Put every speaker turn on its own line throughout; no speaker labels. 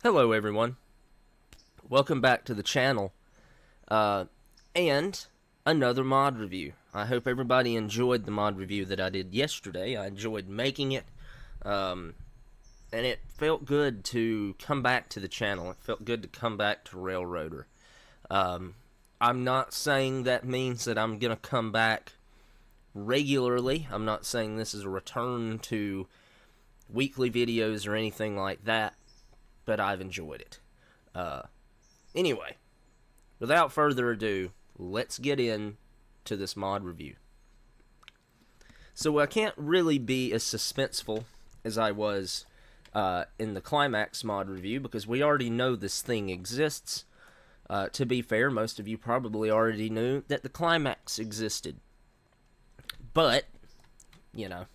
Hello everyone, welcome back to the channel, and another mod review. I hope everybody enjoyed the mod review that I did yesterday. I enjoyed making it, and it felt good to come back to the channel. It felt good to come back to Railroader. I'm not saying that means that I'm going to come back regularly. I'm not saying this is a return to weekly videos or anything like that, but I've enjoyed it. Anyway, without further ado, let's get into this mod review. So I can't really be as suspenseful as I was in the Climax mod review, because we already know this thing exists. To be fair, most of you probably already knew that the Climax existed. But, you know,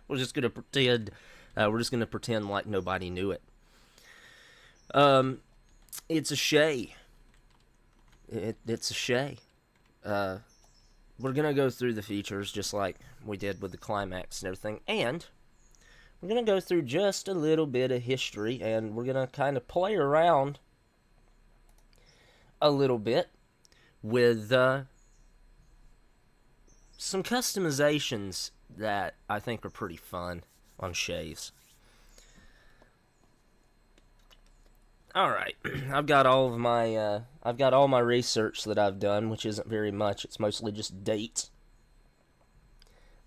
we're just gonna pretend like nobody knew it. It's a Shay. It's a Shay. We're gonna go through the features just like we did with the Climax and everything, and we're gonna go through just a little bit of history, and we're gonna kind of play around a little bit with some customizations that I think are pretty fun on Shays. Alright, I've got all my research that I've done, which isn't very much. It's mostly just dates.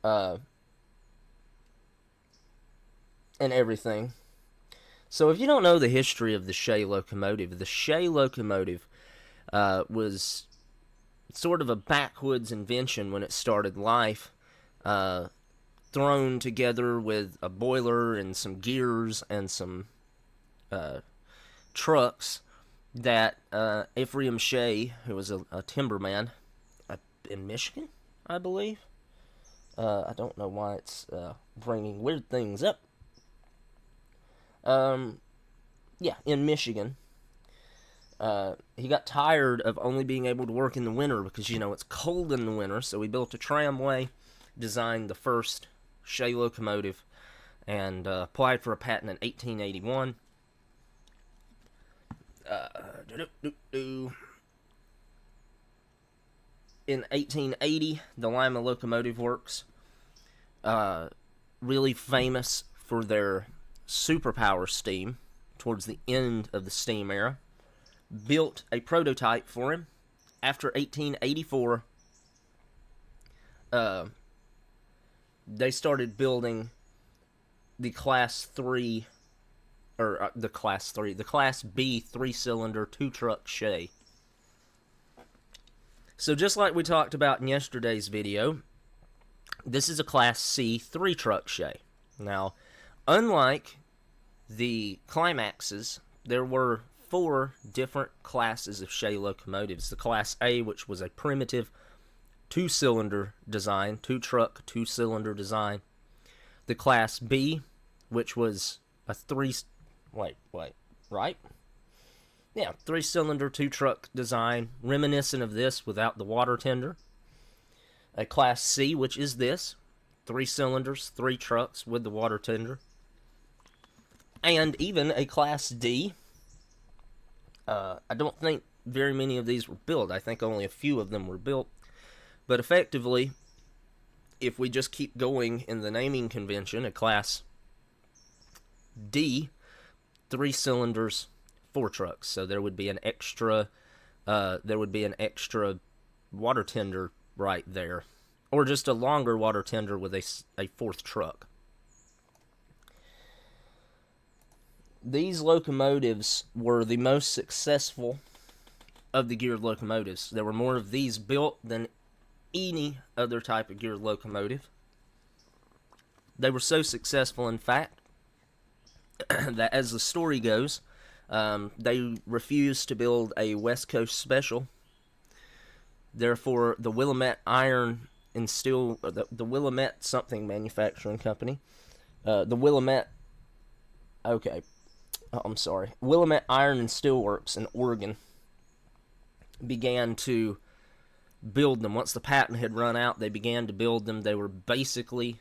And everything. So if you don't know the history of the Shay locomotive was sort of a backwoods invention when it started life, thrown together with a boiler and some gears and some trucks that Ephraim Shay, who was a timberman in Michigan, I believe. I don't know why it's bringing weird things up. Yeah, in Michigan. He got tired of only being able to work in the winter because, you know, it's cold in the winter, so he built a tramway, designed the first Shay locomotive, and applied for a patent in 1881. In 1880, the Lima Locomotive Works, really famous for their superpower steam towards the end of the steam era, built a prototype for him. After 1884, they started building the Class B 3-cylinder 2-truck Shay. So just like we talked about in yesterday's video, this is a Class C 3-truck Shay. Now, unlike the Climaxes, there were 4 different classes of Shay locomotives. The Class A, which was a primitive 2-cylinder design, 2-truck, 2-cylinder design. The Class B, which was a 3-cylinder 2-truck design, reminiscent of this without the water tender. A Class C, which is this, 3 cylinders, 3 trucks with the water tender. And even a Class D. I don't think very many of these were built. I think only a few of them were built. But effectively, if we just keep going in the naming convention, a Class D, 3 cylinders, 4 trucks. So there would be an extra water tender right there, or just a longer water tender with a 4th truck. These locomotives were the most successful of the geared locomotives. There were more of these built than any other type of geared locomotive. They were so successful, in fact, that as the story goes, they refused to build a West Coast special. Therefore, the Willamette Iron and Steel, the Willamette something manufacturing company, Willamette Iron and Steel Works in Oregon began to build them. Once the patent had run out, they began to build them. They were basically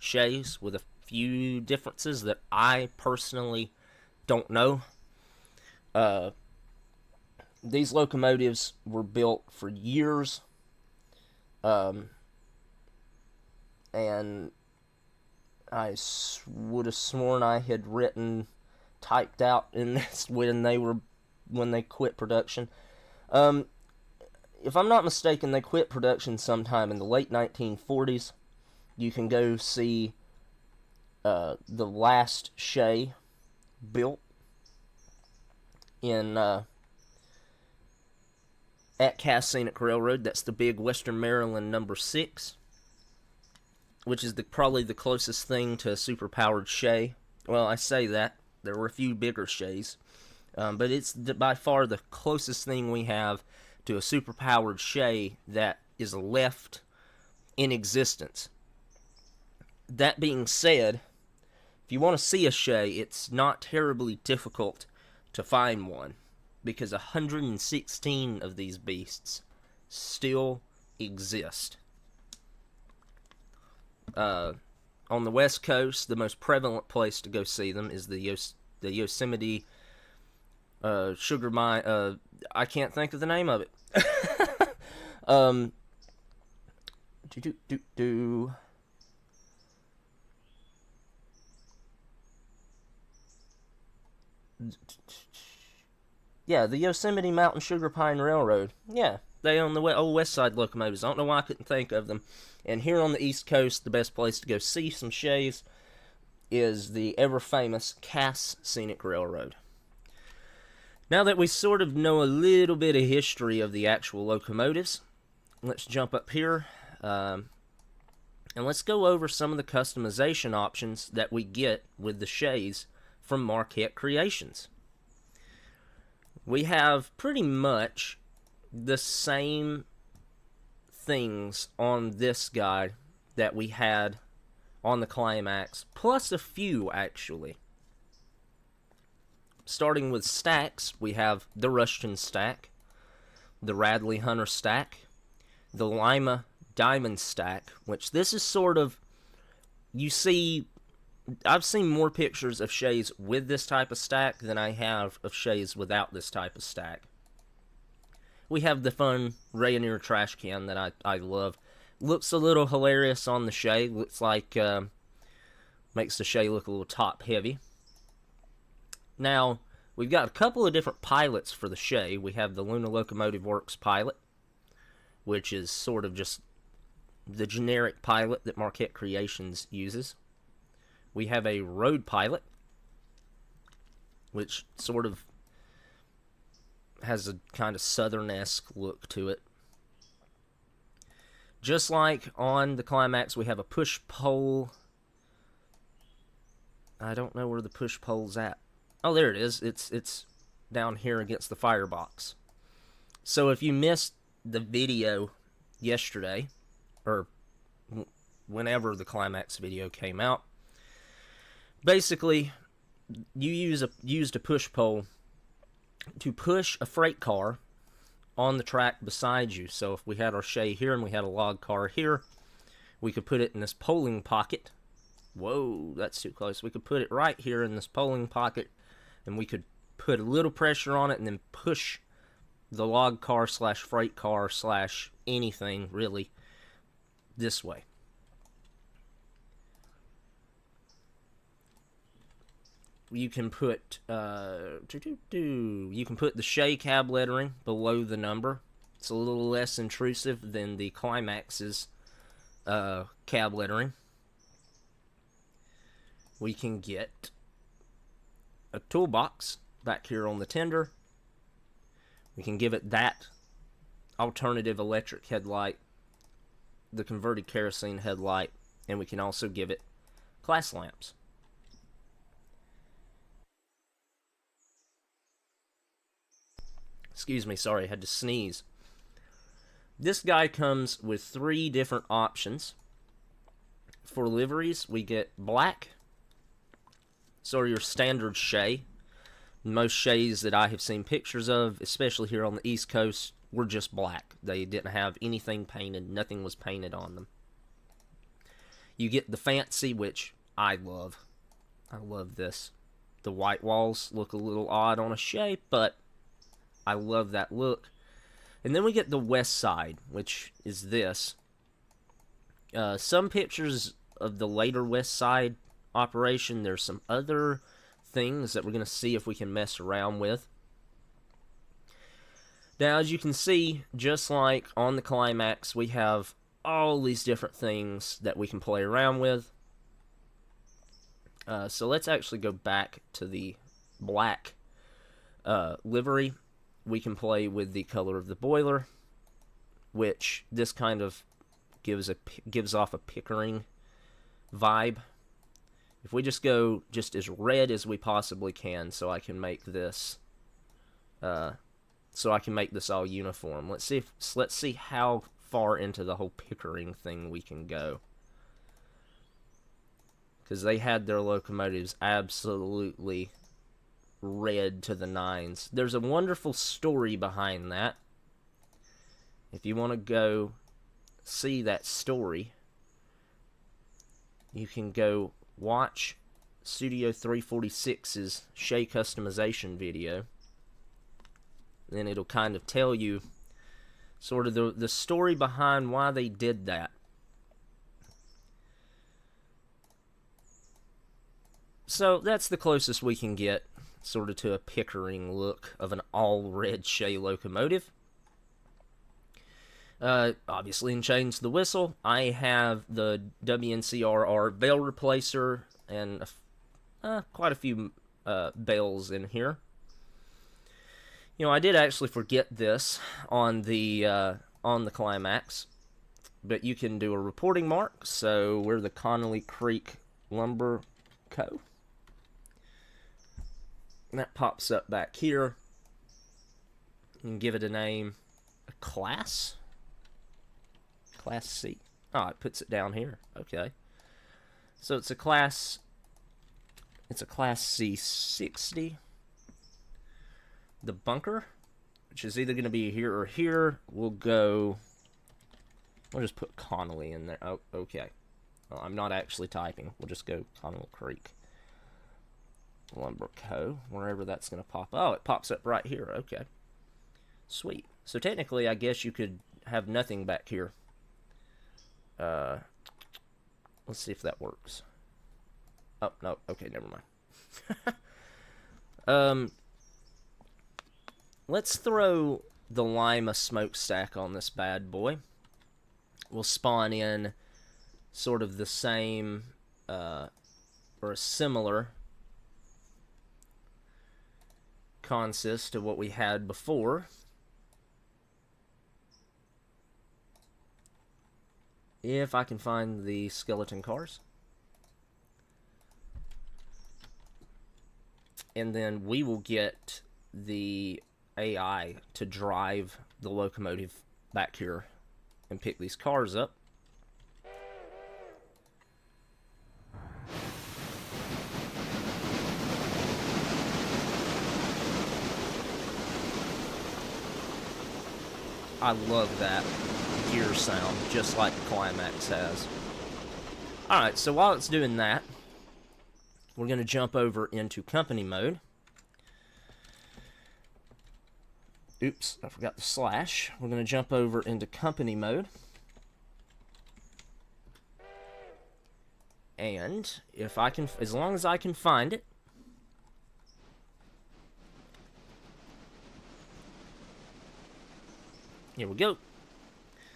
Shays with a few differences that I personally don't know, these locomotives were built for years, and I would have sworn I had typed out in this when they quit production. If I'm not mistaken, they quit production sometime in the late 1940s. You can go see the last Shay built in at Cass Scenic Railroad. That's the big Western Maryland number 6, which is probably the closest thing to a super-powered Shay. Well, I say that. There were a few bigger Shays, but it's by far the closest thing we have to a super-powered Shay that is left in existence. That being said, if you want to see a Shay, it's not terribly difficult to find one, because 116 of these beasts still exist. On the West Coast, the most prevalent place to go see them is the Yosemite sugar mine. I can't think of the name of it. Yeah, the Yosemite Mountain Sugar Pine Railroad. Yeah, they own the old West Side locomotives. I don't know why I couldn't think of them. And here on the East Coast, the best place to go see some Shays is the ever-famous Cass Scenic Railroad. Now that we sort of know a little bit of history of the actual locomotives, let's jump up here, and let's go over some of the customization options that we get with the Shays from Marquette Creations. We have pretty much the same things on this guy that we had on the Climax, plus a few actually. Starting with stacks, we have the Rushton stack, the Radley Hunter stack, the Lima Diamond stack, which this is sort of, you see, I've seen more pictures of Shays with this type of stack than I have of Shays without this type of stack. We have the fun Rayonier trash can that I love. Looks a little hilarious on the Shay. Looks like, makes the Shay look a little top heavy. Now, we've got a couple of different pilots for the Shay. We have the Luna Locomotive Works pilot, which is sort of just the generic pilot that Marquette Creations uses. We have a road pilot, which sort of has a kind of southern-esque look to it. Just like on the Climax, we have a push-pole. I don't know where the push-pole's at. Oh, there it is. It's down here against the firebox. So if you missed the video yesterday, or whenever the Climax video came out, basically, you used a push pole to push a freight car on the track beside you. So if we had our Shay here and we had a log car here, we could put it in this polling pocket. Whoa, that's too close. We could put it right here in this polling pocket, and we could put a little pressure on it and then push the log car slash freight car slash anything, really, this way. You can put you can put the Shay cab lettering below the number. It's a little less intrusive than the Climax's cab lettering. We can get a toolbox back here on the tender. We can give it that alternative electric headlight, the converted kerosene headlight, and we can also give it class lamps. Excuse me, sorry, I had to sneeze. This guy comes with 3 different options. For liveries, we get black, so your standard Shay. Most Shays that I have seen pictures of, especially here on the East Coast, were just black. They didn't have anything painted, nothing was painted on them. You get the fancy, which I love. I love this. The white walls look a little odd on a Shay, but I love that look. And then we get the west side, which is this. Some pictures of the later west side operation, there's some other things that we're going to see if we can mess around with. Now, as you can see, just like on the Climax, we have all these different things that we can play around with. So let's actually go back to the black livery. We can play with the color of the boiler, which this kind of gives off a Pickering vibe. If we just go just as red as we possibly can, so I can make this all uniform. Let's see how far into the whole Pickering thing we can go, because they had their locomotives absolutely red to the nines. There's a wonderful story behind that. If you want to go see that story, you can go watch Studio 346's Shay customization video. Then it'll kind of tell you sort of the story behind why they did that. So that's the closest we can get sort of to a Pickering look of an all-red Shay locomotive. Obviously, in Change the Whistle, I have the WNCRR bell replacer and quite a few bells in here. You know, I did actually forget this on the Climax, but you can do a reporting mark. So we're the Connolly Creek Lumber Co. And that pops up back here. You can give it a name, a class. Class C. Oh, it puts it down here. Okay. So it's a class C-60. The bunker, which is either going to be here or here, we'll just put Connolly in there. Oh, okay. Well, I'm not actually typing. We'll just go Connolly Creek Lumber Co. Wherever that's going to pop. Oh, it pops up right here. Okay. Sweet. So technically, I guess you could have nothing back here. Let's see if that works. Oh, no. Okay, never mind. Let's throw the Lima smokestack on this bad boy. We'll spawn in sort of the same, or a similar consist to what we had before. If I can find the skeleton cars. And then we will get the AI to drive the locomotive back here and pick these cars up. I love that gear sound, just like the Climax has. Alright, so while it's doing that, we're going to jump over into company mode. Oops, I forgot the slash. We're going to jump over into company mode. And if I can, as long as I can find it, here we go.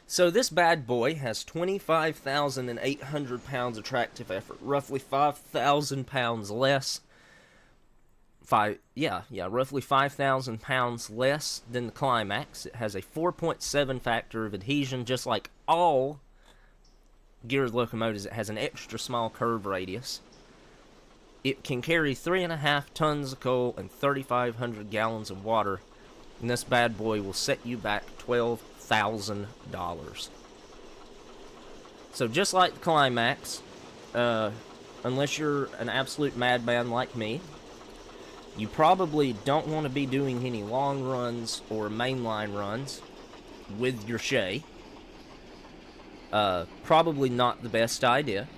So this bad boy has 25,800 pounds of tractive effort, roughly 5,000 pounds less. Roughly 5,000 pounds less than the Climax. It has a 4.7 factor of adhesion, just like all geared locomotives. It has an extra small curve radius. It can carry 3.5 tons of coal and 3,500 gallons of water, and this bad boy will set you back $12,000. So just like the Climax, unless you're an absolute madman like me, you probably don't want to be doing any long runs or mainline runs with your Shay. Probably not the best idea.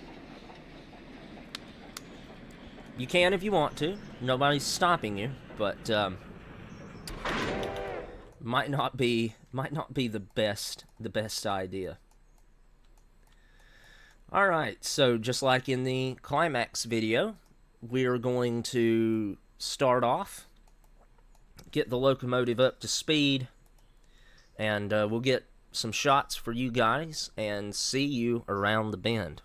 You can if you want to. Nobody's stopping you, but might not be the best idea. All right, so just like in the climax video, we're going to start off, get the locomotive up to speed, and we'll get some shots for you guys and see you around the bend.